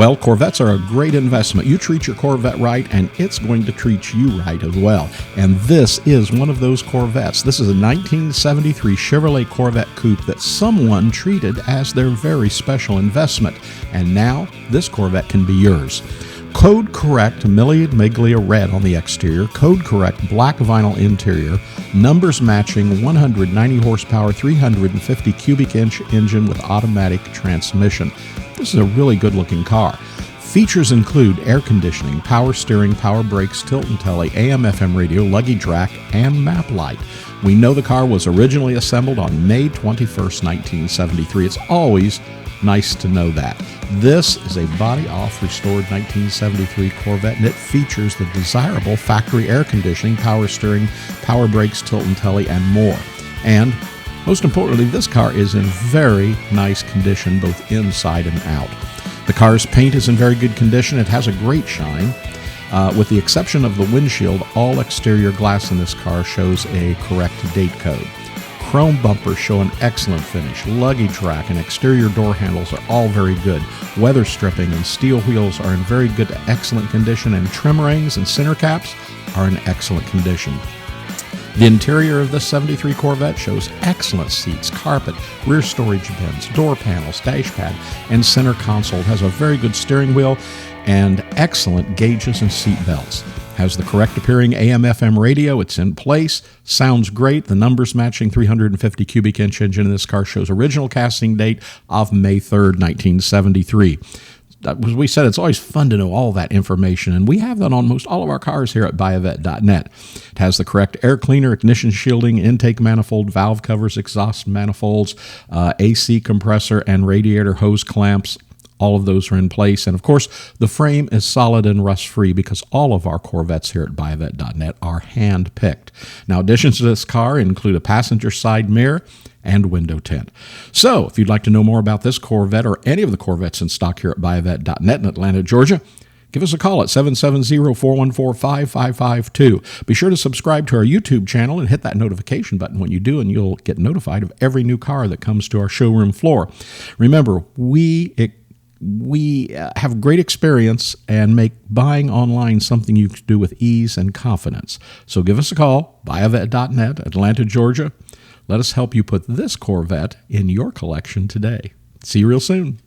Well, Corvettes are a great investment. You treat your Corvette right, and it's going to treat you right as well. And this is one of those Corvettes. This is a 1973 Chevrolet Corvette Coupe that someone treated as their very special investment. And now, this Corvette can be yours. Code correct Mille Miglia Red on the exterior, code correct black vinyl interior, numbers matching 190 horsepower, 350 cubic inch engine with automatic transmission. This is a really good looking car. Features include air conditioning, power steering, power brakes, tilt-n-tele, AM/FM radio, luggage rack, and map light. We know the car was originally assembled on May 21st, 1973. It's always nice to know that. This is a body-off restored 1973 Corvette, and it features the desirable factory air conditioning, power steering, power brakes, tilt-n-tele, and more. And most importantly, this car is in very nice condition, both inside and out. The car's paint is in very good condition. It has a great shine. With the exception of the windshield, all exterior glass in this car shows a correct date code. Chrome bumpers show an excellent finish. Luggage rack and exterior door handles are all very good. Weather stripping and steel wheels are in very good to excellent condition, and trim rings and center caps are in excellent condition. The interior of this 73 Corvette shows excellent seats, carpet, rear storage bins, door panels, dash pad, and center console. It has a very good steering wheel and excellent gauges and seat belts. Has the correct appearing AM/FM radio. It's in place. Sounds great. The numbers matching 350 cubic inch engine in this car shows original casting date of May 3rd, 1973. As we said, it's always fun to know all that information, and we have that on most all of our cars here at biavet.net. It has the correct air cleaner, ignition shielding, intake manifold, valve covers, exhaust manifolds, AC compressor, and radiator hose clamps. All of those are in place. And of course, the frame is solid and rust-free because all of our Corvettes here at biavet.net are hand-picked. Now, additions to this car include a passenger side mirror and window tint. So, if you'd like to know more about this Corvette or any of the Corvettes in stock here at biavet.net in Atlanta, Georgia, give us a call at 770-414-5552. Be sure to subscribe to our YouTube channel and hit that notification button when you do, and you'll get notified of every new car that comes to our showroom floor. Remember, we have great experience and make buying online something you can do with ease and confidence. So give us a call, biavet.net, Atlanta, Georgia. Let us help you put this Corvette in your collection today. See you real soon.